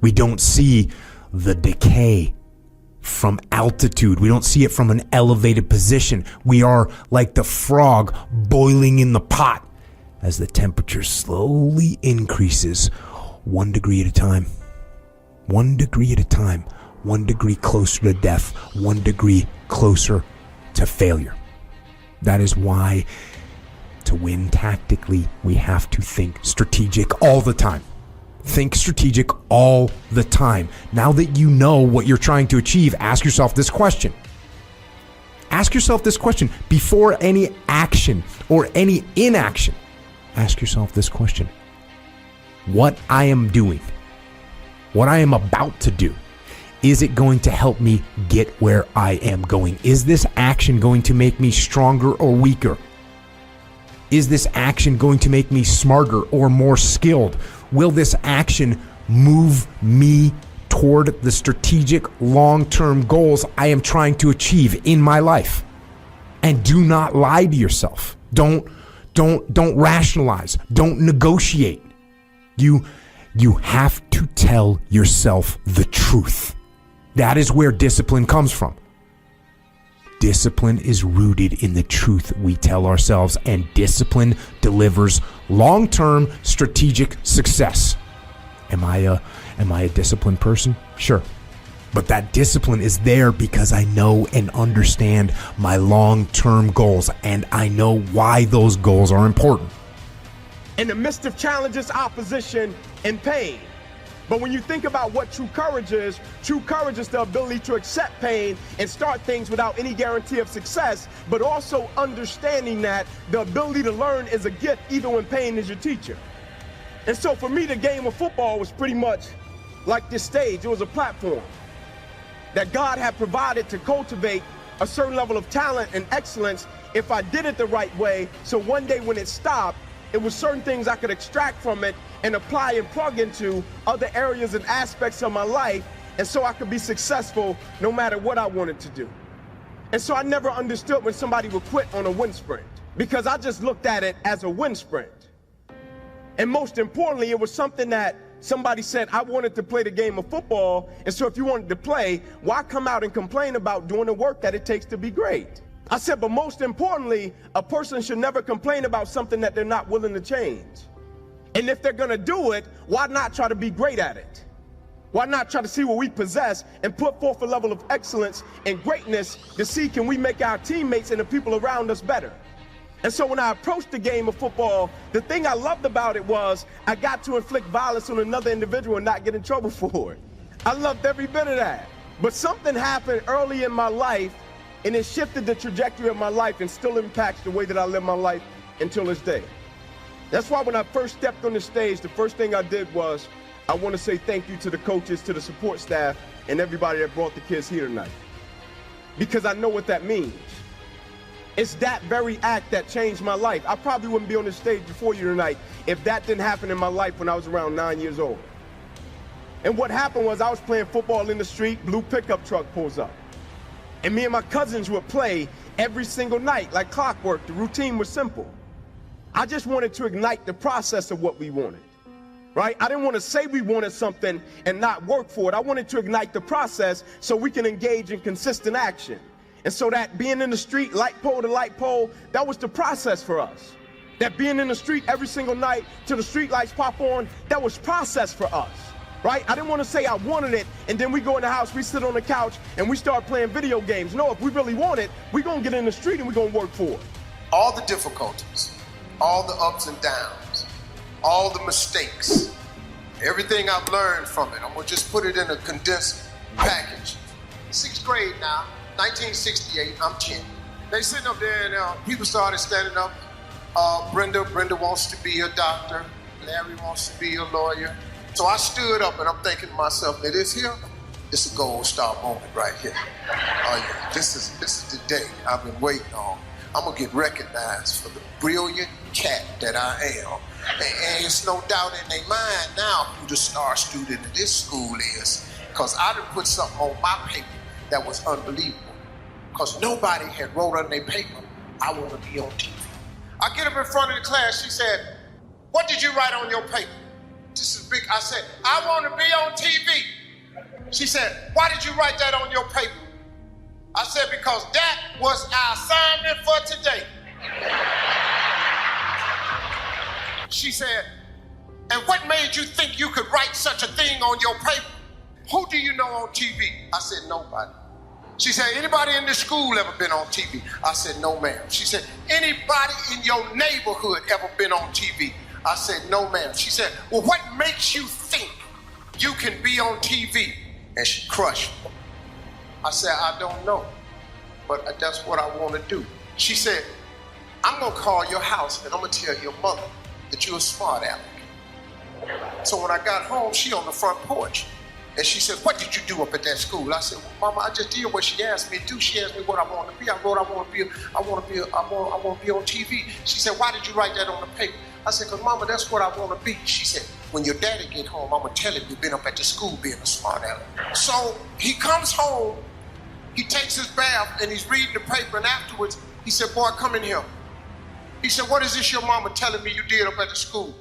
We don't see the decay from altitude. We don't see it from an elevated position. We are like the frog boiling in the pot as the temperature slowly increases 1 degree at a time. 1 degree at a time. 1 degree closer to death. 1 degree closer to failure. That is why to win tactically, we have to think strategic all the time. Think strategic all the time. Now that you know what you're trying to achieve, ask yourself this question. Ask yourself this question before any action or any inaction. Ask yourself this question. What I am doing, what I am about to do, is it going to help me get where I am going? Is this action going to make me stronger or weaker? Is this action going to make me smarter or more skilled? Will this action move me toward the strategic long-term goals I am trying to achieve in my life? And do not lie to yourself. Don't rationalize. Don't negotiate. You have to tell yourself the truth. That is where discipline comes from. Discipline is rooted in the truth we tell ourselves, and discipline delivers long-term strategic success. Am I a disciplined person? Sure. But that discipline is there because I know and understand my long-term goals, and I know why those goals are important. In the midst of challenges, opposition, and pain. But when you think about what true courage is the ability to accept pain and start things without any guarantee of success, but also understanding that the ability to learn is a gift even when pain is your teacher. And so for me, the game of football was pretty much like this stage. It was a platform that God had provided to cultivate a certain level of talent and excellence if I did it the right way. So one day when it stopped, it was certain things I could extract from it and apply and plug into other areas and aspects of my life, and so I could be successful no matter what I wanted to do. And so I never understood when somebody would quit on a wind sprint, because I just looked at it as a wind sprint. And most importantly, it was something that somebody said, I wanted to play the game of football, and so if you wanted to play, why come out and complain about doing the work that it takes to be great? I said, but most importantly, a person should never complain about something that they're not willing to change. And if they're gonna do it, why not try to be great at it? Why not try to see what we possess and put forth a level of excellence and greatness to see can we make our teammates and the people around us better? And so when I approached the game of football, the thing I loved about it was I got to inflict violence on another individual and not get in trouble for it. I loved every bit of that. But something happened early in my life, and it shifted the trajectory of my life and still impacts the way that I live my life until this day. That's why when I first stepped on the stage, the first thing I did was, I want to say thank you to the coaches, to the support staff, and everybody that brought the kids here tonight. Because I know what that means. It's that very act that changed my life. I probably wouldn't be on this stage before you tonight if that didn't happen in my life when I was around 9 years old. And what happened was I was playing football in the street, blue pickup truck pulls up. And me and my cousins would play every single night like clockwork. The routine was simple. I just wanted to ignite the process of what we wanted, right? I didn't want to say we wanted something and not work for it. I wanted to ignite the process so we can engage in consistent action. And so that being in the street, light pole to light pole, that was the process for us. That being in the street every single night till the street lights pop on, that was process for us. Right? I didn't want to say I wanted it, and then we go in the house, we sit on the couch, and we start playing video games. No, if we really want it, we're going to get in the street and we're going to work for it. All the difficulties, all the ups and downs, all the mistakes, everything I've learned from it, I'm going to just put it in a condensed package. 6th grade now, 1968, I'm 10. They sitting up there and people started standing up. Brenda wants to be a doctor. Larry wants to be a lawyer. So I stood up and I'm thinking to myself, that this here, this is a gold star moment right here. Oh yeah, this is the day I've been waiting on. I'm gonna get recognized for the brilliant cat that I am. And it's no doubt in their mind now who the star student of this school is, because I done put something on my paper that was unbelievable. Because nobody had wrote on their paper, I want to be on TV. I get up in front of the class, she said, what did you write on your paper? This is big. I said, I want to be on TV. She said, why did you write that on your paper? I said, because that was our assignment for today. She said, and what made you think you could write such a thing on your paper? Who do you know on TV? I said, nobody. She said, anybody in this school ever been on TV? I said, no, ma'am. She said, anybody in your neighborhood ever been on TV? I said, no, ma'am. She said, well, what makes you think you can be on TV? And she crushed me. I said, I don't know, but that's what I want to do. She said, I'm going to call your house and I'm going to tell your mother that you're a smart aleck. So when I got home, she on the front porch. And she said, what did you do up at that school? I said, well, Mama, I just did what she asked me to do. She asked me what I want to be. I wrote, I want to be on TV. She said, why did you write that on the paper? I said, because Mama, that's what I want to be. She said, when your daddy get home, I'm going to tell him you've been up at the school being a smart aleck. So he comes home, he takes his bath, and he's reading the paper, and afterwards, he said, boy, come in here. He said, what is this your mama telling me you did up at the school?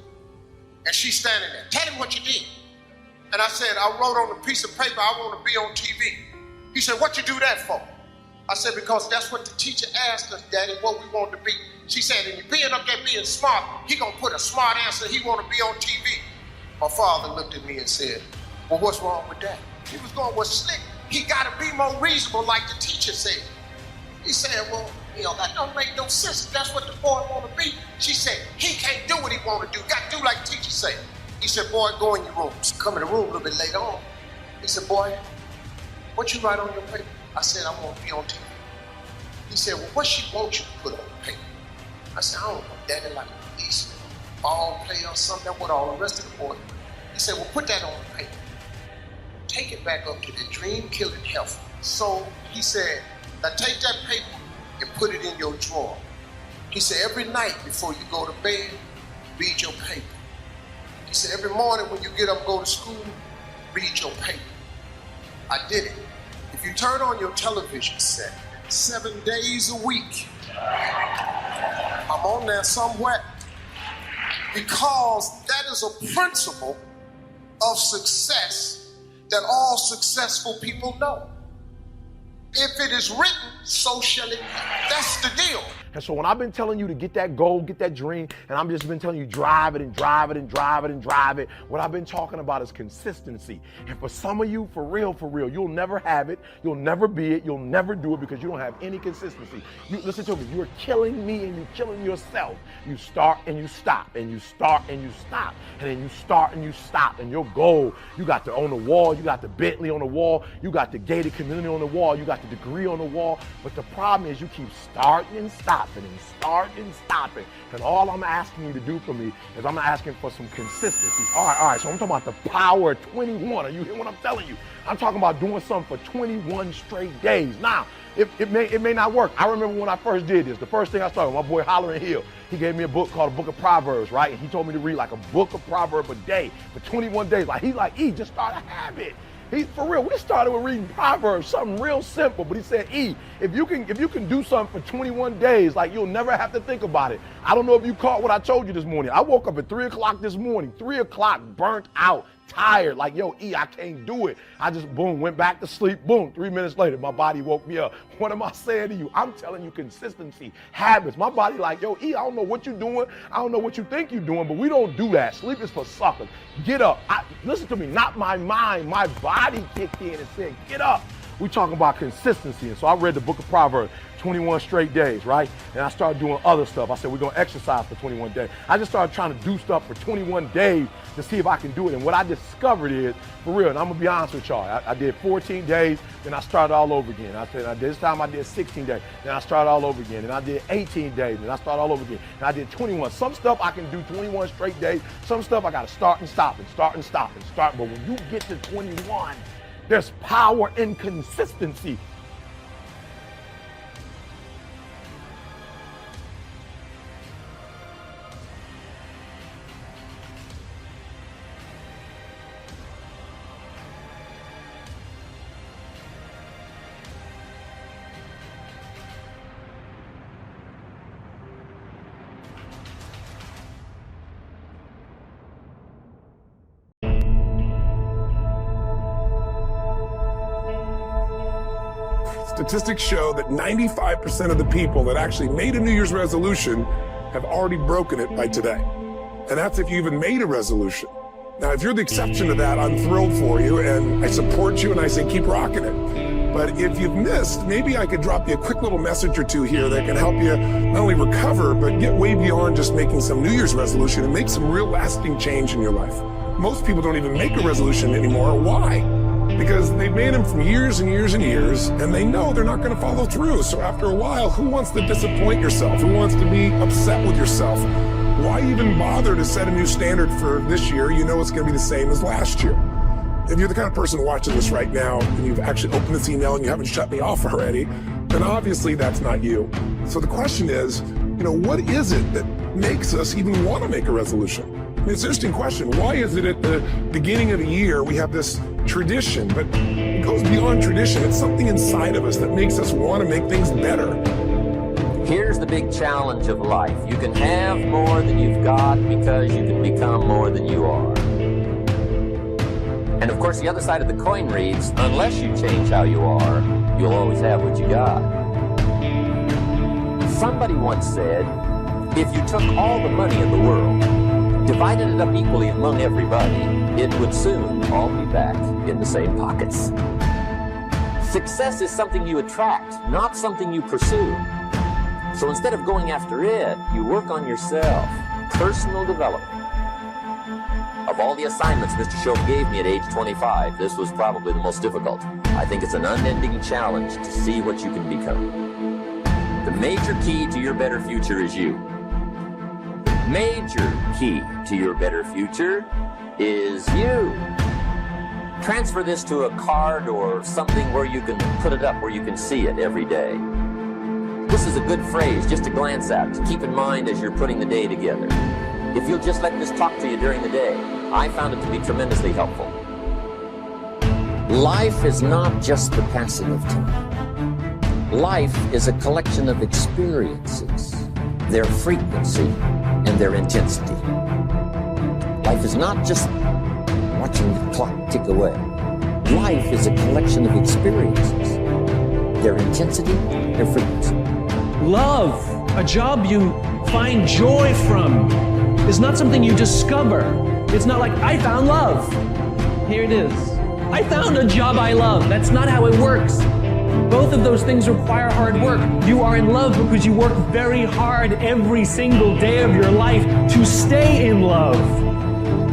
And she's standing there. Tell him what you did. And I said, I wrote on a piece of paper, I want to be on TV. He said, what you do that for? I said, because that's what the teacher asked us, Daddy, what we want to be. She said, and you being up there being smart, he gonna put a smart answer, he want to be on TV. My father looked at me and said, well, what's wrong with that? He was going, well, Slick, he gotta be more reasonable like the teacher said. He said, well, you know, that don't make no sense. That's what the boy want to be. She said, he can't do what he want to do. Got to do like the teacher said. He said, boy, go in your room. Come in the room a little bit later on. He said, boy, what you write on your paper? I said, I want to be on TV. He said, well, what she want you to put on the paper? I said, I don't know, Daddy, like a policeman, ball player or something. That's what all the rest of the boys. He said, well, put that on the paper. Take it back up to the dream-killing heifer. So he said, now take that paper and put it in your drawer. He said, every night before you go to bed, read your paper. He said, every morning when you get up and go to school, read your paper. I did it. If you turn on your television set 7 days a week, I'm on there somewhere, because that is a principle of success that all successful people know. If it is written, so shall it be. That's the deal. And so when I've been telling you to get that goal, get that dream, and I'm just been telling you drive it and drive it and drive it and drive it, what I've been talking about is consistency. And for some of you, for real, you'll never have it, you'll never be it, you'll never do it because you don't have any consistency. You, listen to me, you're killing me and you're killing yourself. You start and you stop, and you start and you stop, and then you start and you stop. And your goal, you got the on the wall, you got the Bentley on the wall, you got the gated community on the wall, you got the degree on the wall, but the problem is you keep starting and stopping and starting and stopping. And all I'm asking you to do for me is I'm asking for some consistency. All right, so I'm talking about the power of 21. Are you hearing what I'm telling you? I'm talking about doing something for 21 straight days. Now, it may not work. I remember when I first did this, the first thing I started, my boy Hollering Hill, he gave me a book called a Book of Proverbs, right? And he told me to read like a book of Proverbs a day for 21 days. Like he's like, just start a habit. For real, we started with reading Proverbs, something real simple, but he said, if you can do something for 21 days, like you'll never have to think about it. I don't know if you caught what I told you this morning. I woke up at 3 o'clock this morning, 3 o'clock, burnt out, tired, like, yo, I can't do it. I just, boom, went back to sleep, boom, 3 minutes later, my body woke me up. What am I saying to you? I'm telling you consistency, habits. My body like, yo, I don't know what you're doing. I don't know what you think you're doing, but we don't do that. Sleep is for suckers. Get up. Listen to me, not my mind. My body kicked in and said, get up. We talking about consistency. And so I read the book of Proverbs, 21 straight days, right? And I started doing other stuff. I said, we're going to exercise for 21 days. I just started trying to do stuff for 21 days to see if I can do it. And what I discovered is, for real, and I'm going to be honest with y'all, I did 14 days, then I started all over again. This time I did 16 days, then I started all over again. And I did 18 days, then I started all over again. And I did 21. Some stuff I can do 21 straight days. Some stuff I got to start and stop and start and stop and start. But when you get to 21, there's power in consistency. statistics show that 95% of the people that actually made a New Year's resolution have already broken it by today. And that's if you even made a resolution. Now, if you're the exception to that, I'm thrilled for you, and I support you, and I say keep rocking it. But if you've missed, maybe I could drop you a quick little message or two here that can help you not only recover, but get way beyond just making some New Year's resolution and make some real lasting change in your life. Most people don't even make a resolution anymore. Why? Because they've made them for years and years and years, and they know they're not going to follow through. So after a while, who wants to disappoint yourself? Who wants to be upset with yourself? Why even bother to set a new standard for this year? You know it's going to be the same as last year. If you're the kind of person watching this right now, and you've actually opened this email and you haven't shut me off already, then obviously that's not you. So the question is, what is it that makes us even want to make a resolution? I mean, it's an interesting question. Why is it at the beginning of the year we have this tradition, but it goes beyond tradition. It's something inside of us that makes us want to make things better. Here's the big challenge of life. You can have more than you've got because you can become more than you are. And of course, the other side of the coin reads, unless you change how you are, you'll always have what you got. Somebody once said, if you took all the money in the world, divided it up equally among everybody, it would soon all be back in the same pockets. Success is something you attract, not something you pursue. So instead of going after it, you work on yourself. Personal development. Of all the assignments Mr. Shope gave me at age 25, this was probably the most difficult. I think it's an unending challenge to see what you can become. The major key to your better future is you. The major key to your better future is you. Transfer this to a card or something where you can put it up, where you can see it every day. This is a good phrase just to glance at, to keep in mind as you're putting the day together. If you'll just let this talk to you during the day, I found it to be tremendously helpful. Life is not just the passing of time. Life is a collection of experiences, their frequency and their intensity. Life is not just watching the clock tick away. Life is a collection of experiences, their intensity, their frequency. Love, a job you find joy from, is not something you discover. It's not like, I found love. Here it is. I found a job I love. That's not how it works. Both of those things require hard work. You are in love because you work very hard every single day of your life to stay in love.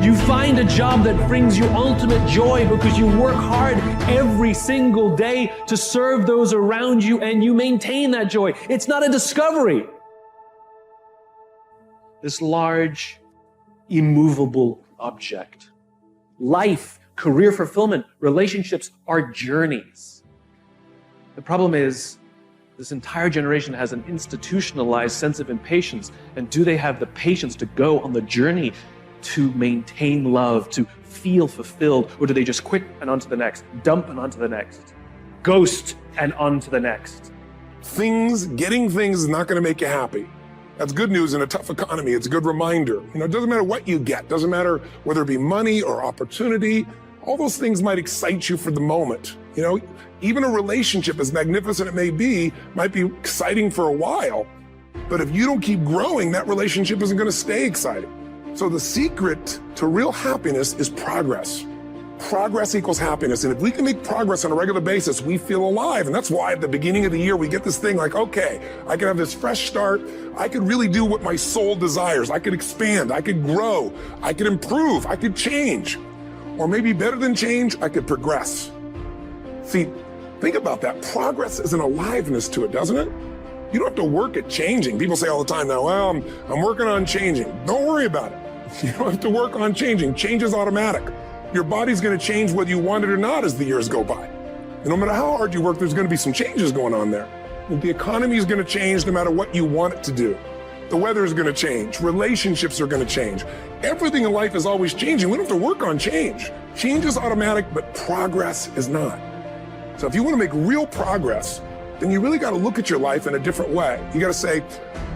You find a job that brings you ultimate joy because you work hard every single day to serve those around you, and you maintain that joy. It's not a discovery. This large, immovable object. Life, career fulfillment, relationships are journeys. The problem is, this entire generation has an institutionalized sense of impatience, and do they have the patience to go on the journey to maintain love, to feel fulfilled, or do they just quit and on to the next, dump and on to the next, ghost and on to the next? Getting things is not going to make you happy. That's good news in a tough economy. It's a good reminder. It doesn't matter what you get. Doesn't matter whether it be money or opportunity. All those things might excite you for the moment. Even a relationship, as magnificent it may be, might be exciting for a while. But if you don't keep growing, that relationship isn't going to stay exciting. So the secret to real happiness is progress. Progress equals happiness. And if we can make progress on a regular basis, we feel alive. And that's why at the beginning of the year, we get this thing like, okay, I can have this fresh start. I could really do what my soul desires. I could expand. I could grow. I could improve. I could change. Or maybe better than change, I could progress. See, think about that. Progress is an aliveness to it, doesn't it? You don't have to work at changing. People say all the time now, well, I'm working on changing. Don't worry about it. You don't have to work on changing. Change is automatic. Your body's going to change whether you want it or not as the years go by. And no matter how hard you work, there's going to be some changes going on there. The economy is going to change no matter what you want it to do. The weather is going to change. Relationships are going to change. Everything in life is always changing. We don't have to work on change. Change is automatic, but progress is not. So if you want to make real progress, then you really got to look at your life in a different way. You got to say,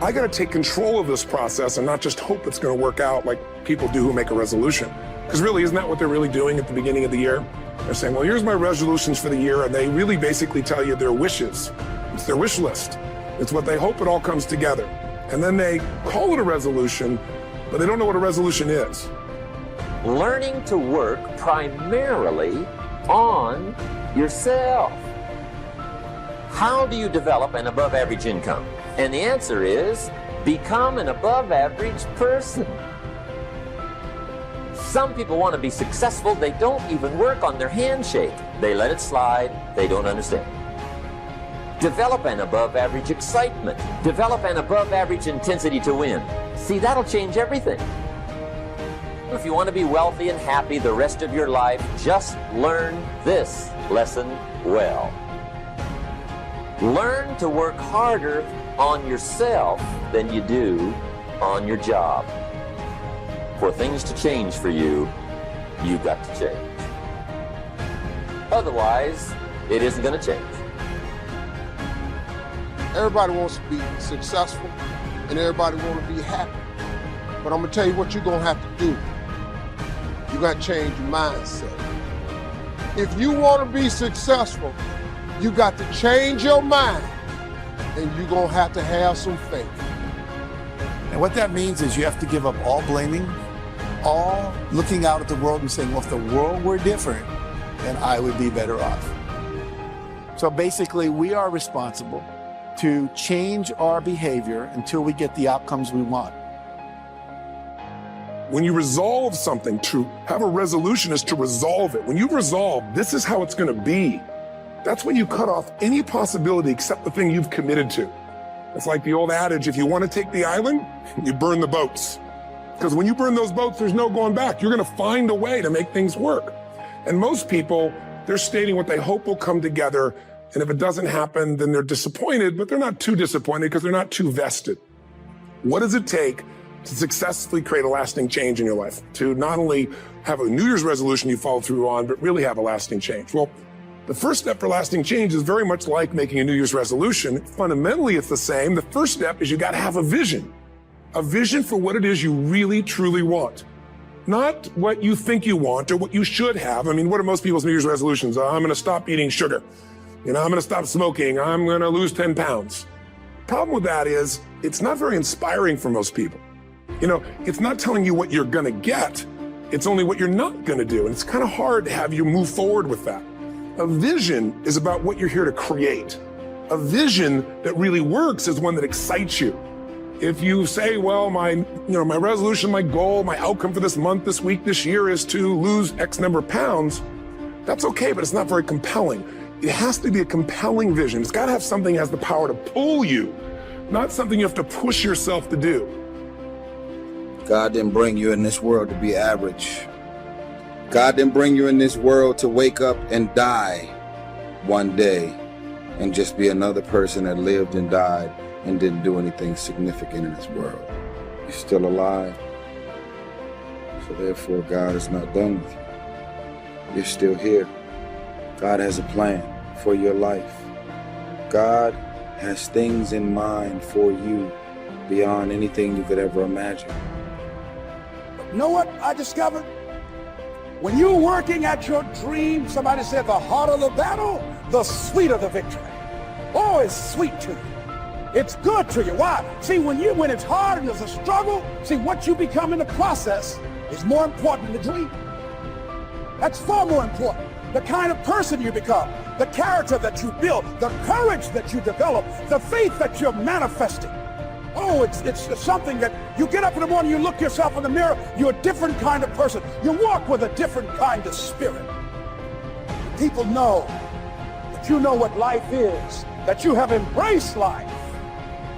I got to take control of this process and not just hope it's going to work out like people do who make a resolution. Because really, isn't that what they're really doing at the beginning of the year? They're saying, well, here's my resolutions for the year, and they really basically tell you their wishes. It's their wish list. It's what they hope it all comes together. And then they call it a resolution, but they don't know what a resolution is. Learning to work primarily on yourself. How do you develop an above average income? And the answer is, become an above average person. Some people want to be successful, they don't even work on their handshake. They let it slide, they don't understand. Develop an above average excitement. Develop an above average intensity to win. See, that'll change everything. If you want to be wealthy and happy the rest of your life, just learn this lesson well. Learn to work harder on yourself than you do on your job. For things to change for you, you've got to change. Otherwise, it isn't going to change. Everybody wants to be successful and everybody wants to be happy. But I'm going to tell you what you're going to have to do. You got to change your mindset. If you want to be successful, you got to change your mind, and you're going to have some faith. And what that means is you have to give up all blaming, all looking out at the world and saying, well, if the world were different, then I would be better off. So basically, we are responsible to change our behavior until we get the outcomes we want. When you resolve something, to have a resolution is to resolve it. When you resolve, this is how it's going to be. That's when you cut off any possibility except the thing you've committed to. It's like the old adage, if you want to take the island, you burn the boats. Because when you burn those boats, there's no going back. You're going to find a way to make things work. And most people, they're stating what they hope will come together. And if it doesn't happen, then they're disappointed, but they're not too disappointed because they're not too vested. What does it take to successfully create a lasting change in your life? To not only have a New Year's resolution you follow through on, but really have a lasting change? Well, the first step for lasting change is very much like making a New Year's resolution. Fundamentally, it's the same. The first step is you got to have a vision for what it is you really, truly want. Not what you think you want or what you should have. I mean, what are most people's New Year's resolutions? I'm going to stop eating sugar. I'm going to stop smoking. I'm going to lose 10 pounds. Problem with that is it's not very inspiring for most people. It's not telling you what you're going to get. It's only what you're not going to do. And it's kind of hard to have you move forward with that. A vision is about what you're here to create. A vision that really works is one that excites you. If you say, well, my resolution, my goal, my outcome for this month, this week, this year is to lose X number of pounds, that's okay, but it's not very compelling. It has to be a compelling vision. It's got to have something that has the power to pull you, not something you have to push yourself to do. God didn't bring you in this world to be average. God didn't bring you in this world to wake up and die one day and just be another person that lived and died and didn't do anything significant in this world. You're still alive. So therefore, God is not done with you. You're still here. God has a plan for your life. God has things in mind for you beyond anything you could ever imagine. You know what I discovered? When you're working at your dream, somebody said the harder the battle, the sweeter the victory. Oh, it's sweet to you. It's good to you. Why? See, when it's hard and there's a struggle, see, what you become in the process is more important than the dream. That's far more important. The kind of person you become, the character that you build, the courage that you develop, the faith that you're manifesting. Oh, it's something that you get up in the morning, you look yourself in the mirror, you're a different kind of person. You walk with a different kind of spirit. People know that you know what life is, that you have embraced life.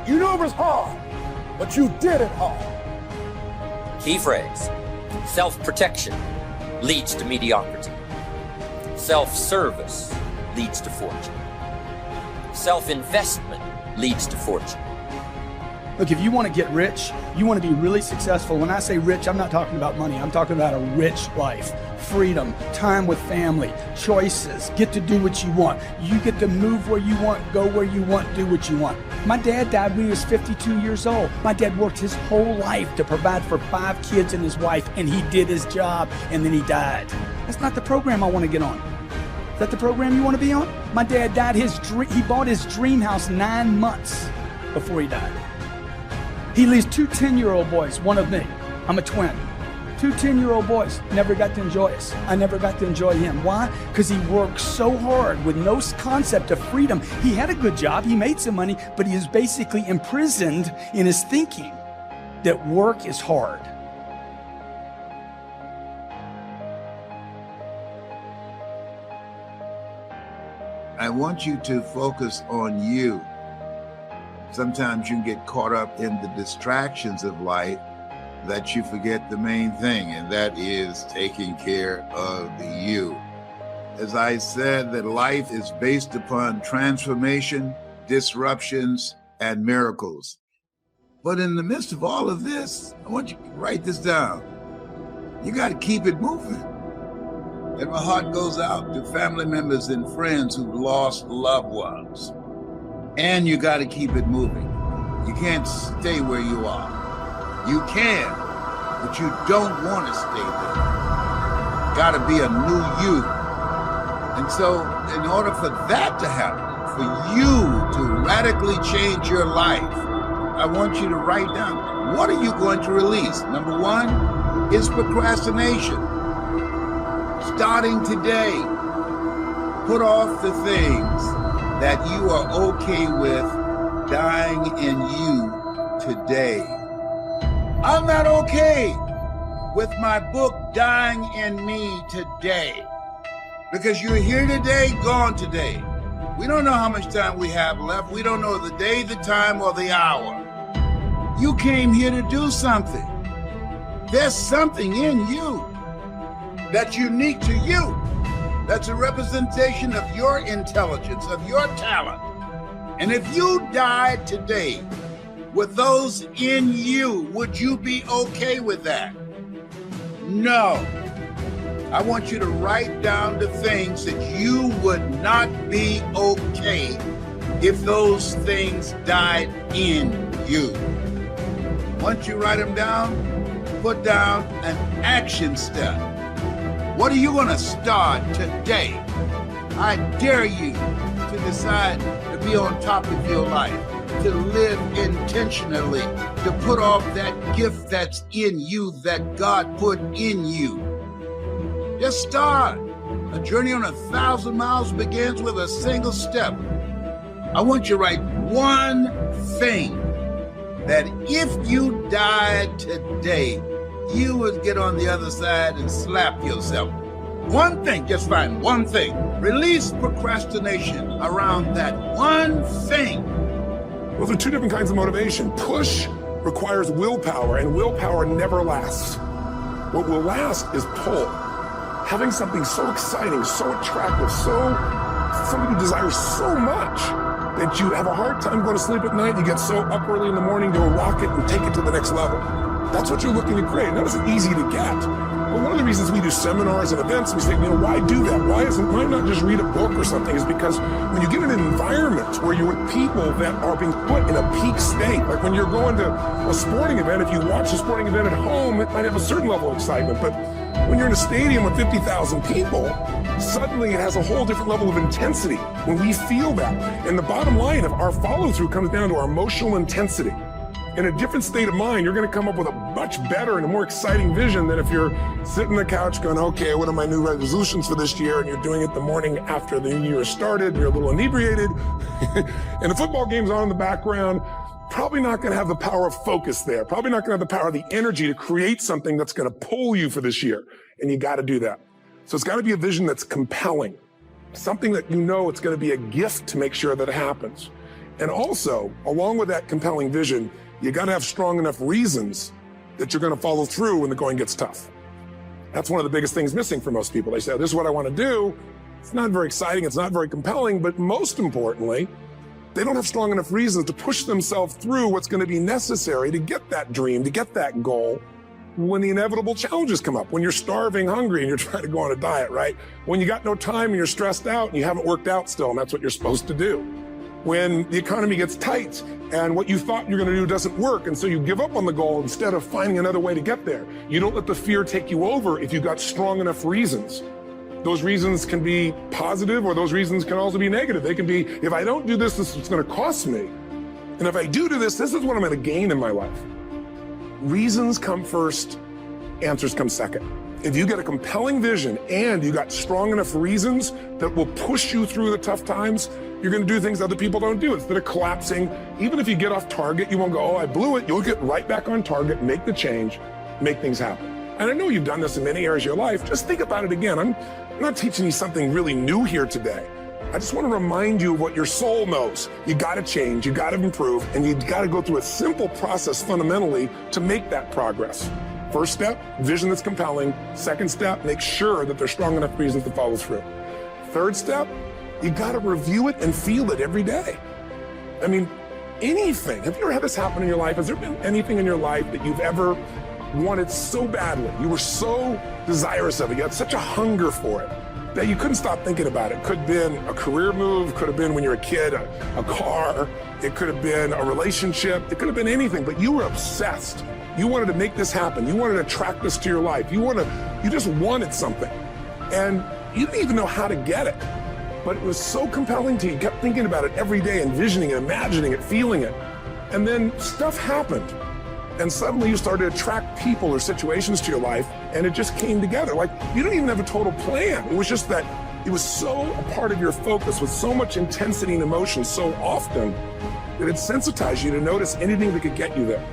You know it was hard, but you did it hard. Key phrase: self-protection leads to mediocrity. Self-service leads to fortune. Self-investment leads to fortune. Look, if you want to get rich, you want to be really successful. When I say rich, I'm not talking about money. I'm talking about a rich life, freedom, time with family, choices, get to do what you want. You get to move where you want, go where you want, do what you want. My dad died when he was 52 years old. My dad worked his whole life to provide for 5 kids and his wife, and he did his job, and then he died. That's not the program I want to get on. Is that the program you want to be on? My dad died, he bought his dream house 9 months before he died. He leaves 2 10-year-old boys, one of me. I'm a twin. 2 10-year-old boys, never got to enjoy us. I never got to enjoy him. Why? Because he worked so hard with no concept of freedom. He had a good job, he made some money, but he was basically imprisoned in his thinking that work is hard. I want you to focus on you. Sometimes you can get caught up in the distractions of life that you forget the main thing, and that is taking care of you. As I said, that life is based upon transformation, disruptions, and miracles. But in the midst of all of this, I want you to write this down. You got to keep it moving. And my heart goes out to family members and friends who've lost loved ones. And you got to keep it moving. You can't stay where you are. You can, but you don't want to stay there. Got to be a new you. And so in order for that to happen, for you to radically change your life, I want you to write down, what are you going to release? Number 1 is procrastination. Starting today, put off the things that you are okay with dying in you today. I'm not okay with my book dying in me today, because you're here today, gone today. We don't know how much time we have left. We don't know the day, the time, or the hour. You came here to do something. There's something in you that's unique to you. That's a representation of your intelligence, of your talent. And if you died today with those in you, would you be okay with that? No. I want you to write down the things that you would not be okay if those things died in you. Once you write them down, put down an action step. What are you going to start today? I dare you to decide to be on top of your life, to live intentionally, to put off that gift that's in you that God put in you. Just start. A journey on 1,000 miles begins with a single step. I want you to write one thing that if you died today, you would get on the other side and slap yourself. One thing, just find one thing. Release procrastination around that one thing. Those are 2 different kinds of motivation. Push requires willpower, and willpower never lasts. What will last is pull. Having something so exciting, so attractive, something you desire so much that you have a hard time going to sleep at night, you get so up early in the morning to rock it and take it to the next level. That's what you're looking to create. And that isn't easy to get. But one of the reasons we do seminars and events, we say, why do that? Why not just read a book or something? Is because when you get in an environment where you're with people that are being put in a peak state, like when you're going to a sporting event, if you watch a sporting event at home, it might have a certain level of excitement. But when you're in a stadium with 50,000 people, suddenly it has a whole different level of intensity when we feel that. And the bottom line of our follow-through comes down to our emotional intensity. In a different state of mind, you're going to come up with a much better and a more exciting vision than if you're sitting on the couch going, okay, what are my new resolutions for this year? And you're doing it the morning after the new year started, you're a little inebriated, and the football game's on in the background. Probably not going to have the power of focus there. Probably not going to have the power of the energy to create something that's going to pull you for this year. And you got to do that. So it's got to be a vision that's compelling. Something that you know it's going to be a gift to make sure that it happens. And also, along with that compelling vision, you got to have strong enough reasons that you're going to follow through when the going gets tough. That's one of the biggest things missing for most people. They say, this is what I want to do. It's not very exciting. It's not very compelling. But most importantly, they don't have strong enough reasons to push themselves through what's going to be necessary to get that dream, to get that goal when the inevitable challenges come up, when you're starving, hungry, and you're trying to go on a diet, right? When you got no time and you're stressed out and you haven't worked out still, and that's what you're supposed to do. When the economy gets tight and what you thought you're going to do doesn't work, and so you give up on the goal instead of finding another way to get there. You don't let the fear take you over if you've got strong enough reasons. Those reasons can be positive, or those reasons can also be negative. They can be, if I don't do this, this is what's going to cost me. And if I do this, this is what I'm going to gain in my life. Reasons come first, answers come second. If you get a compelling vision and you got strong enough reasons that will push you through the tough times, you're going to do things other people don't do. Instead of collapsing, even if you get off target, you won't go, oh, I blew it. You'll get right back on target, make the change, make things happen. And I know you've done this in many areas of your life. Just think about it again. I'm not teaching you something really new here today. I just want to remind you of what your soul knows. You got to change, you got to improve, and you got to go through a simple process fundamentally to make that progress. First step, vision that's compelling. Second step, make sure that there's strong enough reasons to follow through. Third step, you got to review it and feel it every day. I mean, anything. Have you ever had this happen in your life? Has there been anything in your life that you've ever wanted so badly? You were so desirous of it. You had such a hunger for it that you couldn't stop thinking about it. Could have been a career move, could have been when you were a kid, a car, it could have been a relationship, it could have been anything, but you were obsessed. You wanted to make this happen. You wanted to attract this to your life. You just wanted something. And you didn't even know how to get it. But it was so compelling to you. You kept thinking about it every day, envisioning it, imagining it, feeling it. And then stuff happened. And suddenly you started to attract people or situations to your life, and it just came together. Like, you didn't even have a total plan. It was just that it was so a part of your focus with so much intensity and emotion so often that it sensitized you to notice anything that could get you there.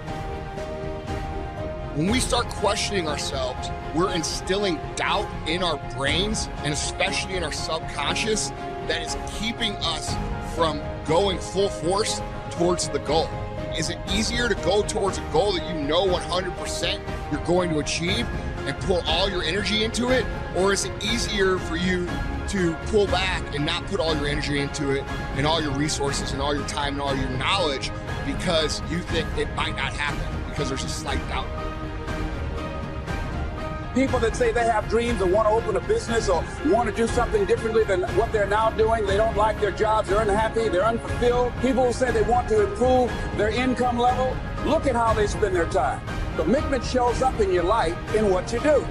When we start questioning ourselves, we're instilling doubt in our brains, and especially in our subconscious, that is keeping us from going full force towards the goal. Is it easier to go towards a goal that you know 100% you're going to achieve and pour all your energy into it? Or is it easier for you to pull back and not put all your energy into it and all your resources and all your time and all your knowledge because you think it might not happen because there's a slight doubt? People that say they have dreams and want to open a business or want to do something differently than what they're now doing, they don't like their jobs, they're unhappy, they're unfulfilled. People who say they want to improve their income level, look at how they spend their time. Commitment shows up in your life in what you do.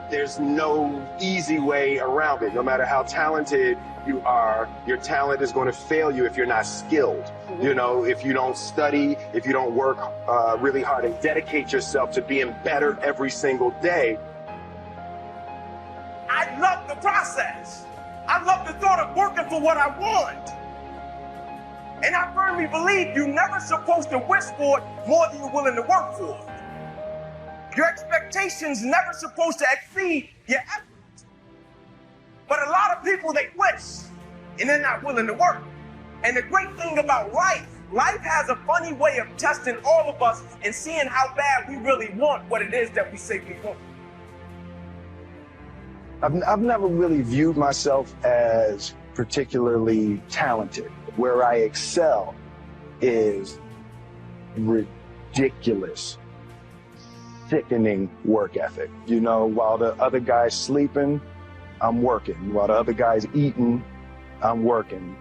There's no easy way around it. No matter how talented you are, your talent is going to fail you if you're not skilled. You know, if you don't study, if you don't work really hard and dedicate yourself to being better every single day. I love the process. I love the thought of working for what I want. And I firmly believe you're never supposed to wish for it more than you're willing to work for it. Your expectations never supposed to exceed your efforts. But a lot of people, they wish, and they're not willing to work. And the great thing about life has a funny way of testing all of us and seeing how bad we really want what it is that we say we want. I've never really viewed myself as particularly talented. Where I excel is ridiculous, sickening work ethic. You know, while the other guy's sleeping, I'm working. While the other guy's eating, I'm working.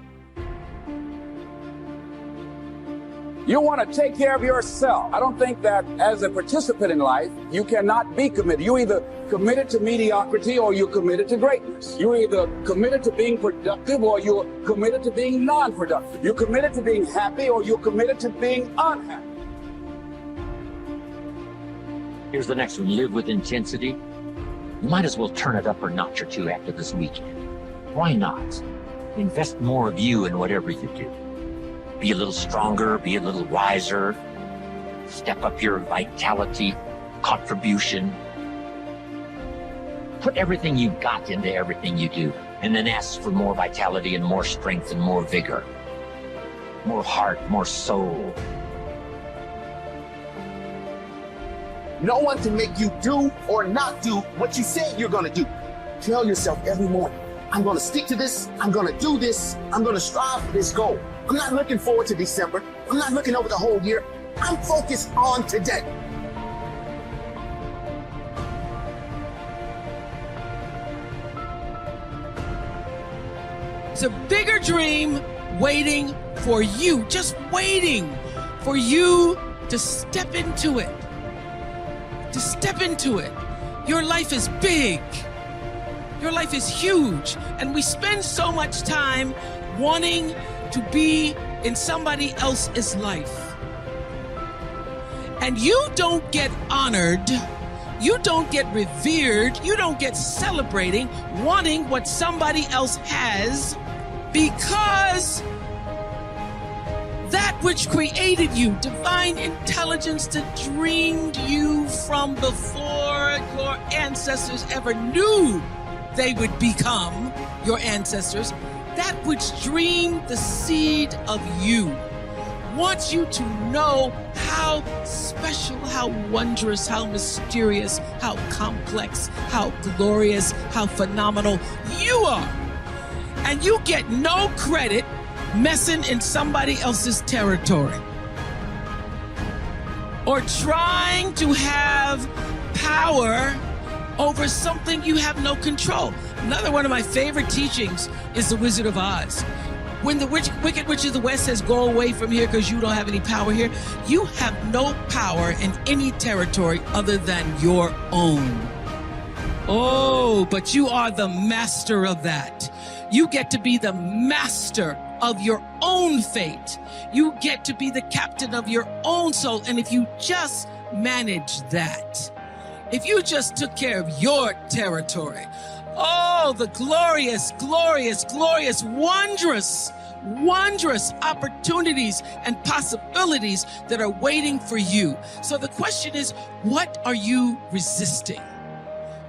You want to take care of yourself. I don't think that as a participant in life, you cannot be committed. You're either committed to mediocrity or you're committed to greatness. You're either committed to being productive or you're committed to being non-productive. You're committed to being happy or you're committed to being unhappy. Here's the next one. Live with intensity. You might as well turn it up a notch or two after this weekend. Why not? Invest more of you in whatever you do. Be a little stronger, be a little wiser, step up your vitality, contribution. Put everything you've got into everything you do, and then ask for more vitality and more strength and more vigor, more heart, more soul. No one can make you do or not do what you say you're gonna do. Tell yourself every morning, I'm going to stick to this. I'm going to do this. I'm going to strive for this goal. I'm not looking forward to December. I'm not looking over the whole year. I'm focused on today. It's a bigger dream waiting for you, just waiting for you to step into it. To step into it. Your life is big. Your life is huge. And we spend so much time wanting to be in somebody else's life. And you don't get honored, you don't get revered, you don't get celebrating wanting what somebody else has, because that which created you, divine intelligence that dreamed you from before your ancestors ever knew they would become your ancestors, that which dreamed the seed of you, wants you to know how special, how wondrous, how mysterious, how complex, how glorious, how phenomenal you are. And you get no credit messing in somebody else's territory or trying to have power over something you have no control. Another one of my favorite teachings is The Wizard of Oz. When the Wicked Witch of the West says, go away from here because you don't have any power here, you have no power in any territory other than your own. Oh, but you are the master of that. You get to be the master of your own fate. You get to be the captain of your own soul. And if you just manage that, if you just took care of your territory, oh, the glorious, glorious, glorious, wondrous, wondrous opportunities and possibilities that are waiting for you. So the question is, what are you resisting?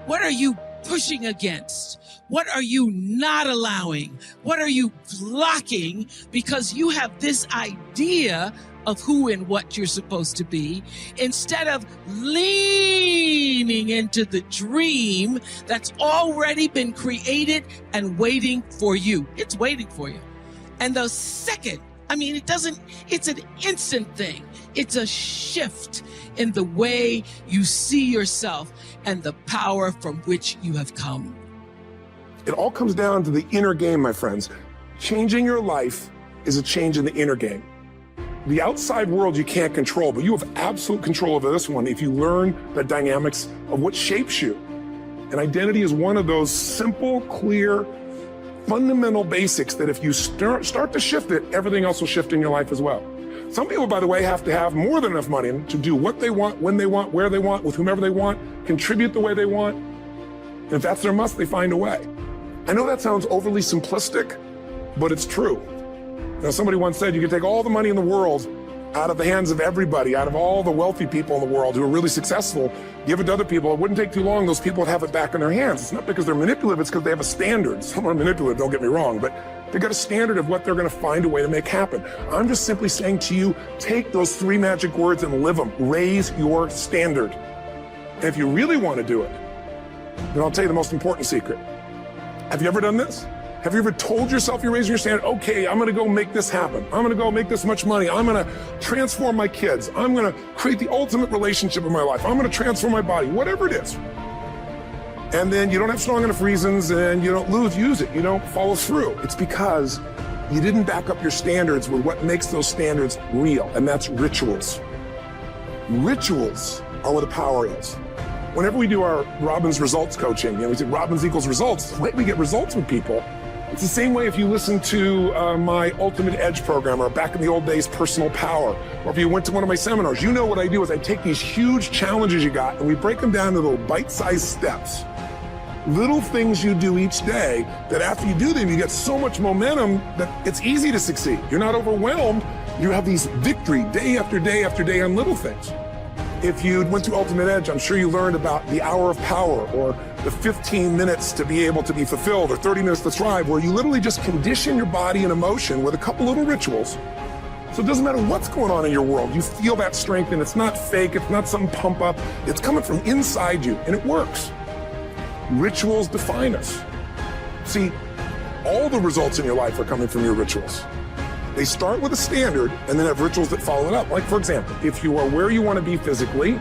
What are you pushing against? What are you not allowing? What are you blocking because you have this idea of who and what you're supposed to be, instead of leaning into the dream that's already been created and waiting for you. It's waiting for you. And the second, it's an instant thing. It's a shift in the way you see yourself and the power from which you have come. It all comes down to the inner game, my friends. Changing your life is a change in the inner game. The outside world you can't control, but you have absolute control over this one if you learn the dynamics of what shapes you. And identity is one of those simple, clear, fundamental basics that if you start to shift it, everything else will shift in your life as well. Some people, by the way, have to have more than enough money to do what they want, when they want, where they want, with whomever they want, contribute the way they want. And if that's their must, they find a way. I know that sounds overly simplistic, but it's true. Now, somebody once said you can take all the money in the world out of the hands of everybody, out of all the wealthy people in the world who are really successful, give it to other people. It wouldn't take too long. Those people would have it back in their hands. It's not because they're manipulative. It's because they have a standard. Some are manipulative, don't get me wrong, but they've got a standard of what they're going to find a way to make happen. I'm just simply saying to you, take those 3 magic words and live them. Raise your standard. And if you really want to do it, then I'll tell you the most important secret. Have you ever done this? Have you ever told yourself you're raising your standard? Okay, I'm gonna go make this happen. I'm gonna go make this much money. I'm gonna transform my kids. I'm gonna create the ultimate relationship in my life. I'm gonna transform my body, whatever it is. And then you don't have strong enough reasons and you don't use it. You don't follow through. It's because you didn't back up your standards with what makes those standards real, and that's rituals. Rituals are where the power is. Whenever we do our Robbins results coaching, we say Robbins equals results. The way we get results with people, it's the same way if you listen to my Ultimate Edge program, or back in the old days, Personal Power, or if you went to one of my seminars. You know what I do is I take these huge challenges you got and we break them down to little bite-sized steps. Little things you do each day that after you do them, you get so much momentum that it's easy to succeed. You're not overwhelmed. You have these victory day after day after day on little things. If you went through Ultimate Edge, I'm sure you learned about the hour of power, or the 15 minutes to be able to be fulfilled, or 30 minutes to thrive, where you literally just condition your body and emotion with a couple little rituals. So it doesn't matter what's going on in your world. You feel that strength, and it's not fake. It's not some pump up. It's coming from inside you, and it works. Rituals define us. See, All the results in your life are coming from your rituals. They start with a standard and then have rituals that follow it up. Like, for example, if you are where you want to be physically,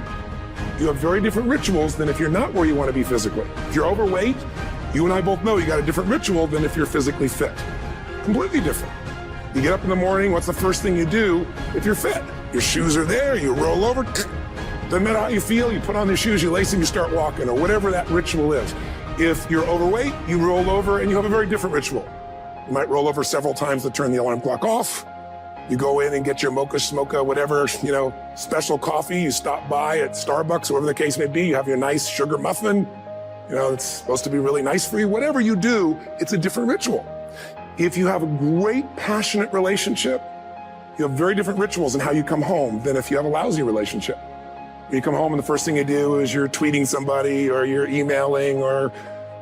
you have very different rituals than if you're not where you want to be physically. If you're overweight, you and I both know you got a different ritual than if you're physically fit. Completely different. You get up in the morning, what's the first thing you do if you're fit? Your shoes are there, you roll over, doesn't matter how you feel, you put on your shoes, you lace them, you start walking, or whatever that ritual is. If you're overweight, you roll over and you have a very different ritual. You might roll over several times to turn the alarm clock off. You go in and get your mocha, smocha, whatever, special coffee. You stop by at Starbucks, whatever the case may be. You have your nice sugar muffin. It's supposed to be really nice for you. Whatever you do, it's a different ritual. If you have a great, passionate relationship, you have very different rituals in how you come home than if you have a lousy relationship. You come home and the first thing you do is you're tweeting somebody or you're emailing or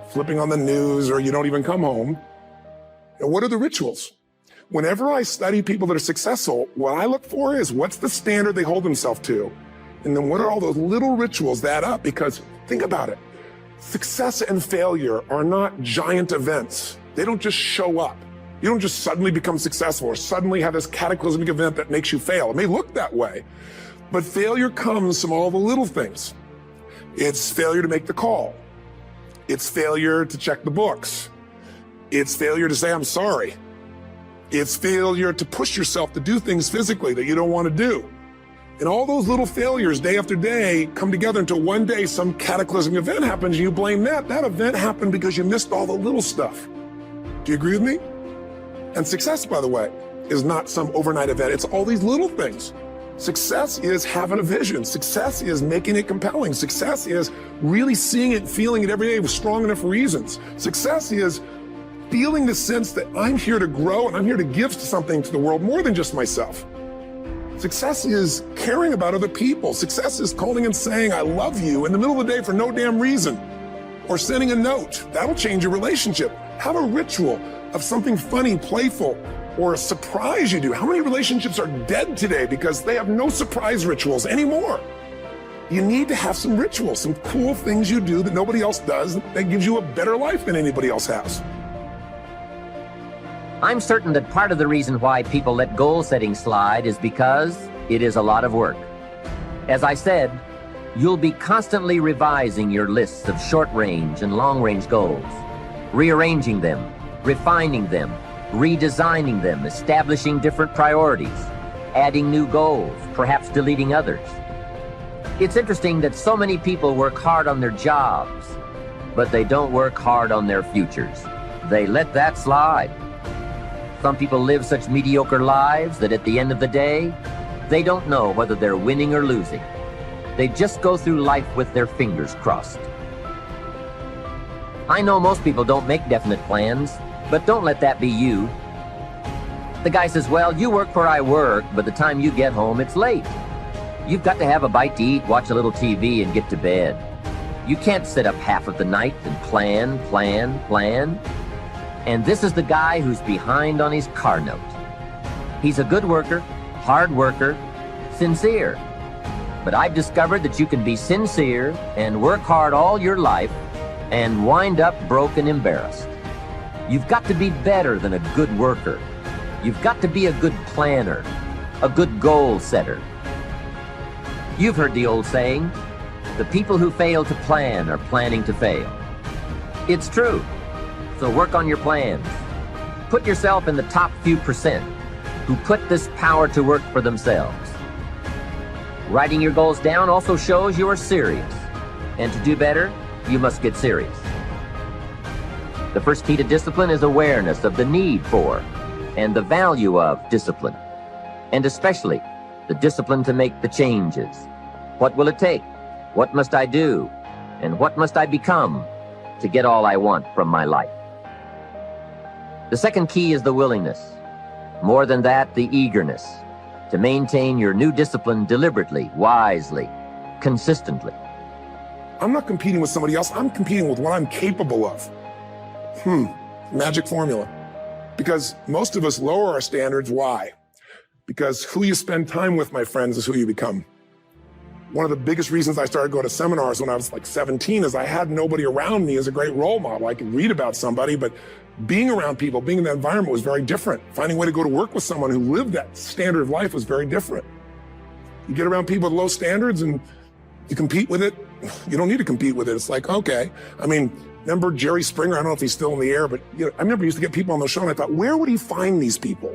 flipping on the news or you don't even come home. And what are the rituals? Whenever I study people that are successful, what I look for is what's the standard they hold themselves to? And then what are all those little rituals that add up? Because think about it. Success and failure are not giant events. They don't just show up. You don't just suddenly become successful or suddenly have this cataclysmic event that makes you fail. It may look that way, but failure comes from all the little things. It's failure to make the call. It's failure to check the books. It's failure to say, I'm sorry. It's failure to push yourself to do things physically that you don't want to do. And all those little failures day after day come together until one day some cataclysmic event happens and you blame that. That event happened because you missed all the little stuff. Do you agree with me? And success, by the way, is not some overnight event. It's all these little things. Success is having a vision. Success is making it compelling. Success is really seeing it, feeling it every day with strong enough reasons. Success is feeling the sense that I'm here to grow and I'm here to give something to the world more than just myself. Success is caring about other people. Success is calling and saying, I love you in the middle of the day for no damn reason. Or sending a note. That'll change your relationship. Have a ritual of something funny, playful, or a surprise you do. How many relationships are dead today because they have no surprise rituals anymore? You need to have some rituals, some cool things you do that nobody else does that gives you a better life than anybody else has. I'm certain that part of the reason why people let goal setting slide is because it is a lot of work. As I said, you'll be constantly revising your lists of short-range and long-range goals, rearranging them, refining them, redesigning them, establishing different priorities, adding new goals, perhaps deleting others. It's interesting that so many people work hard on their jobs, but they don't work hard on their futures. They let that slide. Some people live such mediocre lives that at the end of the day, they don't know whether they're winning or losing. They just go through life with their fingers crossed. I know most people don't make definite plans, but don't let that be you. The guy says, well, you work where I work, but the time you get home, it's late. You've got to have a bite to eat, watch a little TV, and get to bed. You can't sit up half of the night and plan. And this is the guy who's behind on his car note. He's a good worker, hard worker, sincere. But I've discovered that you can be sincere and work hard all your life and wind up broke and embarrassed. You've got to be better than a good worker. You've got to be a good planner, a good goal setter. You've heard the old saying, the people who fail to plan are planning to fail. It's true. So work on your plans. Put yourself in the top few percent who put this power to work for themselves. Writing your goals down also shows you are serious. And to do better, you must get serious. The first key to discipline is awareness of the need for and the value of discipline. And especially the discipline to make the changes. What will it take? What must I do? And what must I become to get all I want from my life? The second key is the willingness. More than that, the eagerness to maintain your new discipline deliberately, wisely, consistently. I'm not competing with somebody else. I'm competing with what I'm capable of. Magic formula. Because most of us lower our standards. Why? Because who you spend time with, my friends, is who you become. One of the biggest reasons I started going to seminars when I was like 17 is I had nobody around me as a great role model. I could read about somebody, but being around people, being in that environment was very different. Finding a way to go to work with someone who lived that standard of life was very different. You get around people with low standards and you compete with it. You don't need to compete with it. It's like, okay. I mean, remember Jerry Springer? I don't know if he's still in the air, but you know, I remember he used to get people on the show and I thought, where would he find these people?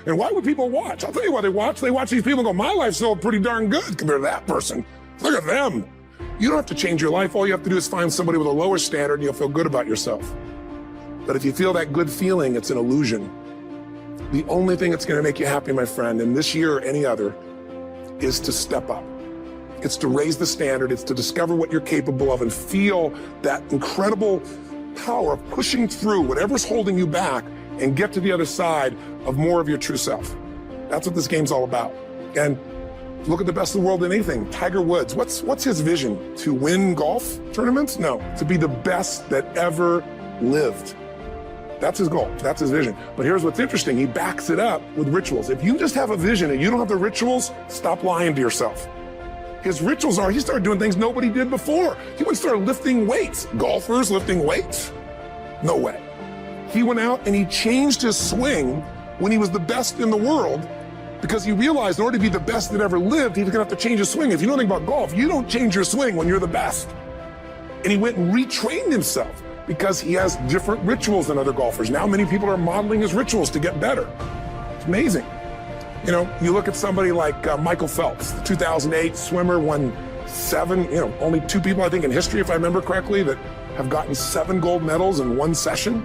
And why would people watch? I'll tell you why they watch. They watch these people and go, my life's still pretty darn good compared to that person. Look at them. You don't have to change your life. All you have to do is find somebody with a lower standard and you'll feel good about yourself. But if you feel that good feeling, it's an illusion. The only thing that's going to make you happy, my friend, and this year or any other, is to step up. It's to raise the standard. It's to discover what you're capable of and feel that incredible power of pushing through whatever's holding you back and get to the other side of more of your true self. That's what this game's all about. And look at the best in the world in anything. Tiger Woods, what's his vision? To win golf tournaments? No, to be the best that ever lived. That's his goal. That's his vision. But here's what's interesting. He backs it up with rituals. If you just have a vision and you don't have the rituals, stop lying to yourself. His rituals are, he started doing things nobody did before. He went and started lifting weights. Golfers lifting weights? No way. He went out and he changed his swing when he was the best in the world because he realized in order to be the best that ever lived, he was gonna have to change his swing. If you know anything about golf, you don't change your swing when you're the best. And he went and retrained himself because he has different rituals than other golfers. Now many people are modeling his rituals to get better. It's amazing. You know, you look at somebody like Michael Phelps, the 2008 swimmer, won 7, only 2 people I think in history, if I remember correctly, that have gotten 7 gold medals in one session.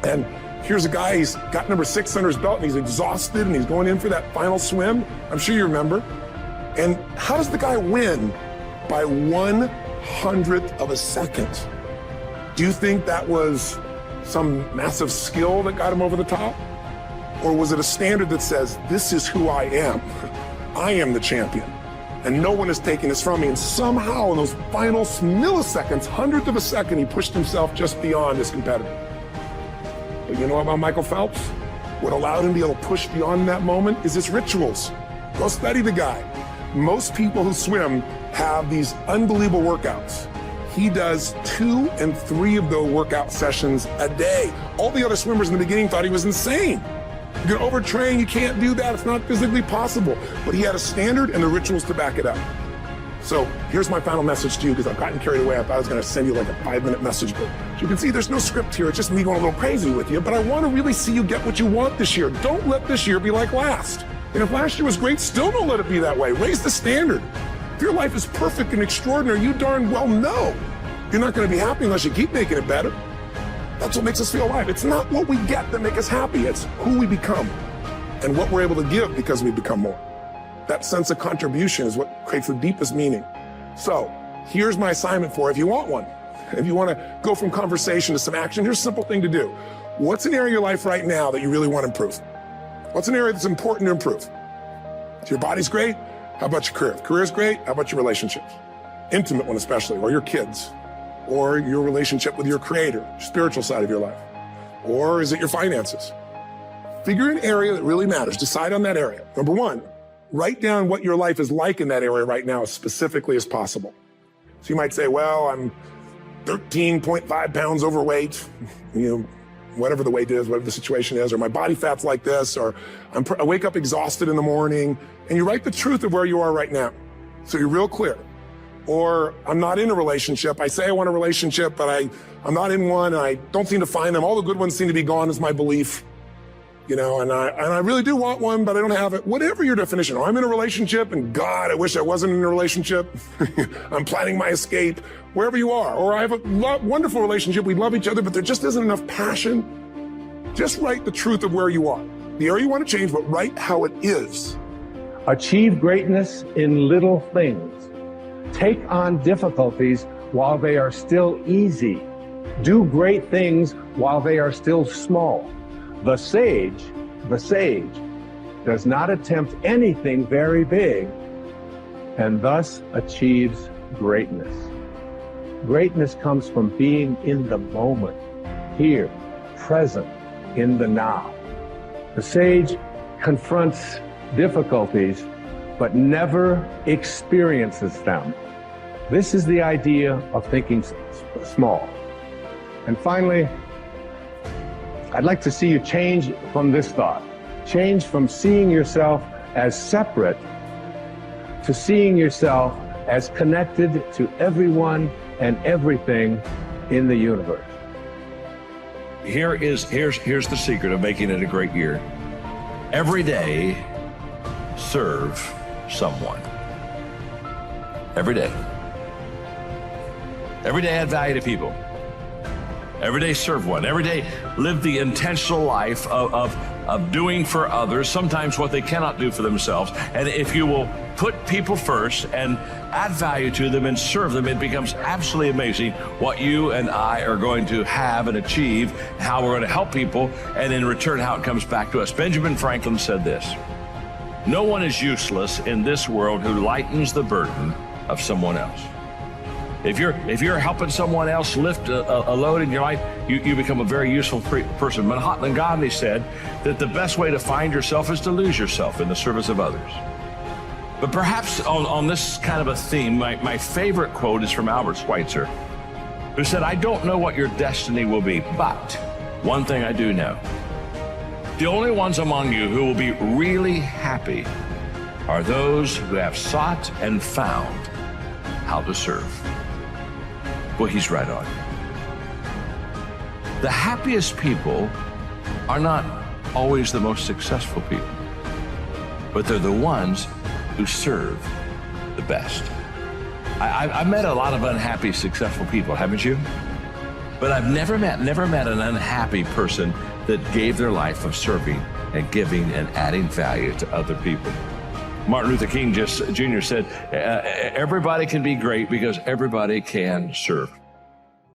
And here's a guy, he's got number 6 under his belt and he's exhausted and he's going in for that final swim. I'm sure you remember. And how does the guy win? By 1/100th of a second. Do you think that was some massive skill that got him over the top? Or was it a standard that says, this is who I am? I am the champion. And no one is taking this from me. And somehow in those final milliseconds, 100th of a second, he pushed himself just beyond his competitor. But you know about Michael Phelps? What allowed him to be able to push beyond that moment is his rituals. Go study the guy. Most people who swim have these unbelievable workouts. He does 2 and 3 of those workout sessions a day. All the other swimmers in the beginning thought he was insane. You're gonna overtrain, you can't do that, it's not physically possible. But he had a standard and the rituals to back it up. So here's my final message to you, because I've gotten carried away. I thought I was gonna send you like a 5-minute message, but as you can see, there's no script here. It's just me going a little crazy with you, but I wanna really see you get what you want this year. Don't let this year be like last. And if last year was great, still don't let it be that way. Raise the standard. If your life is perfect and extraordinary, you darn well know you're not gonna be happy unless you keep making it better. That's what makes us feel alive. It's not what we get that make us happy. It's who we become and what we're able to give because we become more. That sense of contribution is what creates the deepest meaning. So here's my assignment for if you want one. If you want to go from conversation to some action, here's a simple thing to do. What's an area of your life right now that you really want to improve? What's an area that's important to improve? If your body's great, how about your career? If career's great, how about your relationships? Intimate one especially, or your kids, or your relationship with your creator, spiritual side of your life. Or is it your finances? Figure an area that really matters. Decide on that area. Number 1, write down what your life is like in that area right now as specifically as possible. So you might say, well, I'm 13.5 pounds overweight, whatever the weight is, whatever the situation is, or my body fat's like this, or I wake up exhausted in the morning, and you write the truth of where you are right now. So you're real clear. Or I'm not in a relationship. I say I want a relationship, but I'm not in one, and I don't seem to find them. All the good ones seem to be gone is my belief. And I really do want one, but I don't have it. Whatever your definition. Or I'm in a relationship, and God, I wish I wasn't in a relationship. I'm planning my escape, wherever you are. Or I have a wonderful relationship. We love each other, but there just isn't enough passion. Just write the truth of where you are. The area you want to change, but write how it is. Achieve greatness in little things. Take on difficulties while they are still easy. Do great things while they are still small. The sage does not attempt anything very big and thus achieves greatness. Greatness comes from being in the moment, here, present, in the now. The sage confronts difficulties but never experiences them. This is the idea of thinking small. And finally, I'd like to see you change from this thought. Change from seeing yourself as separate to seeing yourself as connected to everyone and everything in the universe. Here's the secret of making it a great year. Every day, serve someone. Every day. Every day add value to people. Every day serve one. Every day live the intentional life of doing for others, sometimes what they cannot do for themselves. And if you will put people first and add value to them and serve them, it becomes absolutely amazing what you and I are going to have and achieve, how we're going to help people, and in return, how it comes back to us. Benjamin Franklin said this: "No one is useless in this world who lightens the burden of someone else." If you're helping someone else lift a load in your life, you become a very useful person. Mahatma Gandhi said that the best way to find yourself is to lose yourself in the service of others. But perhaps on this kind of a theme, my favorite quote is from Albert Schweitzer, who said, "I don't know what your destiny will be, but one thing I do know. The only ones among you who will be really happy are those who have sought and found how to serve." Well, he's right on. The happiest people are not always the most successful people, but they're the ones who serve the best. I've met a lot of unhappy, successful people, haven't you? But I've never met an unhappy person that gave their life of serving and giving and adding value to other people. Martin Luther King Jr. said, everybody can be great because everybody can serve.